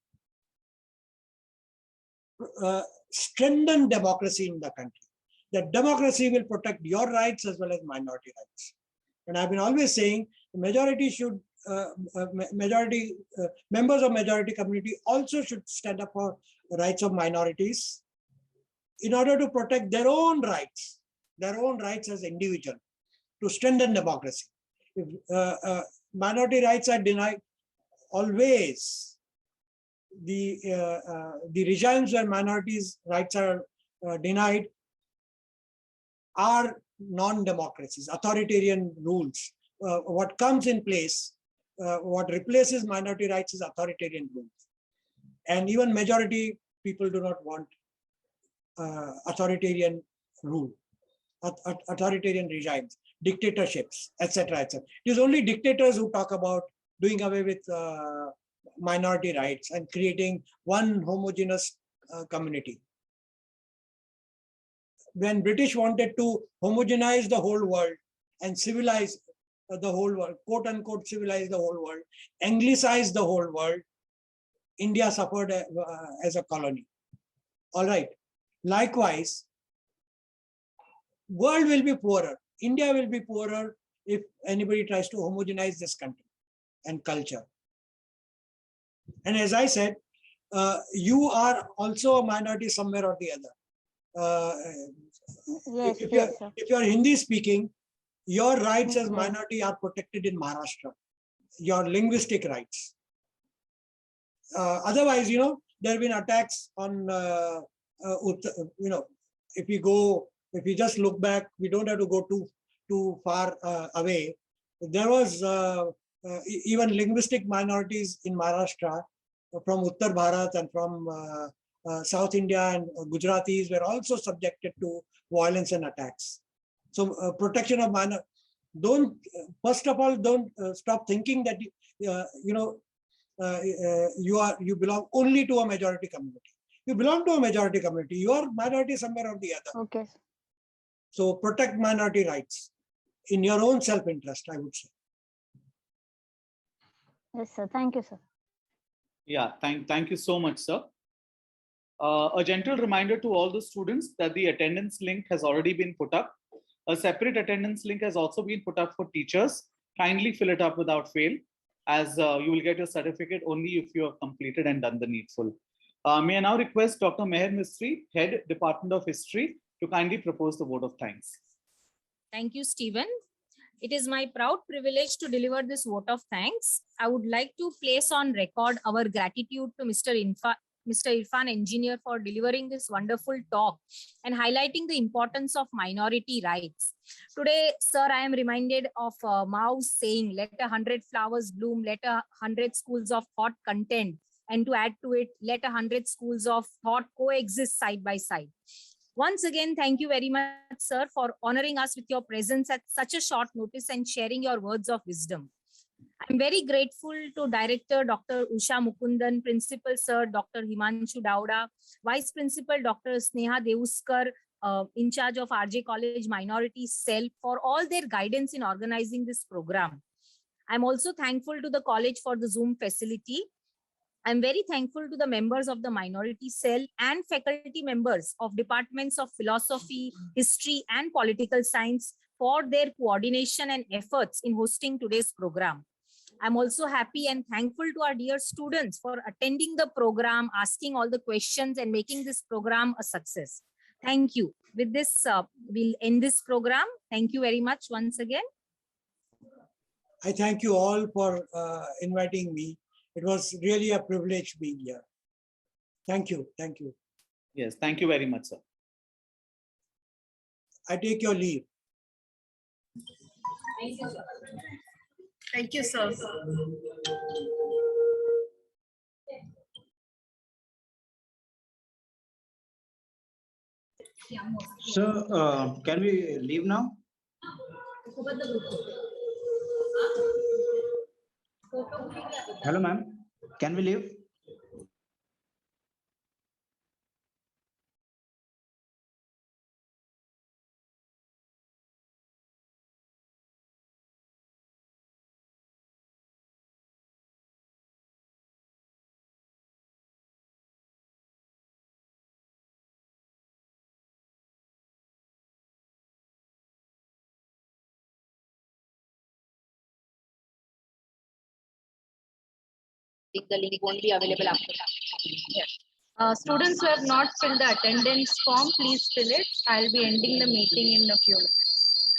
Speaker 1: Strengthen democracy in the country. That democracy will protect your rights as well as minority rights. And I've been always saying the majority should, members of majority community also should stand up for the rights of minorities in order to protect their own rights as individual, to strengthen democracy. If minority rights are denied, always the regimes where minorities' rights are denied are non-democracies, authoritarian rules. What comes in place, what replaces minority rights is authoritarian rules. And even majority people do not want authoritarian rule, authoritarian regimes, dictatorships, etc., etc. It is only dictators who talk about doing away with minority rights and creating one homogeneous community. When British wanted to homogenize the whole world and civilize the whole world, quote unquote, civilize the whole world, anglicize the whole world, India suffered as a colony. All right. Likewise, world will be poorer. India will be poorer if anybody tries to homogenize this country and culture. And as I said, you are also a minority somewhere or the other.
Speaker 5: Yes,
Speaker 1: If
Speaker 5: yes, sir.
Speaker 1: you're Hindi speaking, your rights as
Speaker 5: Yes.
Speaker 1: minority are protected in Maharashtra. Your linguistic rights. Otherwise, there have been attacks on, if we just look back, we don't have to go too far away. There was even linguistic minorities in Maharashtra from Uttar Bharat and from South India, and Gujaratis were also subjected to violence and attacks. So protection of minor. First of all, don't stop thinking that you belong only to a majority community. You belong to a majority community. You are minority somewhere or the other.
Speaker 5: Okay, sir.
Speaker 1: So protect minority rights in your own self-interest, I would say.
Speaker 5: Yes, sir. Thank you, sir.
Speaker 4: Yeah, thank you so much, sir. A gentle reminder to all the students that the attendance link has already been put up. A separate attendance link has also been put up for teachers. Kindly fill it up without fail, as you will get your certificate only if you have completed and done the needful. May I now request Dr. Meher Mistry, Head, Department of History, to kindly propose the vote of thanks.
Speaker 6: Thank you, Stephen. It is my proud privilege to deliver this vote of thanks. I would like to place on record our gratitude to Mr. Irfan Engineer for delivering this wonderful talk and highlighting the importance of minority rights. Today, sir, I am reminded of Mao's saying, let 100 flowers bloom, let 100 schools of thought contend, and to add to it, let 100 schools of thought coexist side by side. Once again, thank you very much, sir, for honoring us with your presence at such a short notice and sharing your words of wisdom. I'm very grateful to Director Dr. Usha Mukundan, Principal Sir Dr. Himanshu Dauda, Vice Principal Dr. Sneha Deuskar, in charge of RJ College Minority Cell, for all their guidance in organizing this program. I'm also thankful to the college for the Zoom facility. I'm very thankful to the members of the Minority Cell and faculty members of departments of philosophy, history, and political science for their coordination and efforts in hosting today's program. I'm also happy and thankful to our dear students for attending the program, asking all the questions, and making this program a success. Thank you. With this, we'll end this program. Thank you very much once again.
Speaker 1: I thank you all for inviting me. It was really a privilege being here. Thank you. Thank you.
Speaker 4: Yes, thank you very much, sir.
Speaker 1: I take your leave.
Speaker 6: Thank you, sir.
Speaker 7: Thank you, sir.
Speaker 2: So, can we leave now? Hello, ma'am. Can we leave?
Speaker 6: The link won't be available after that. Students who have not filled the attendance form, please fill it. I'll be ending the meeting in a few minutes.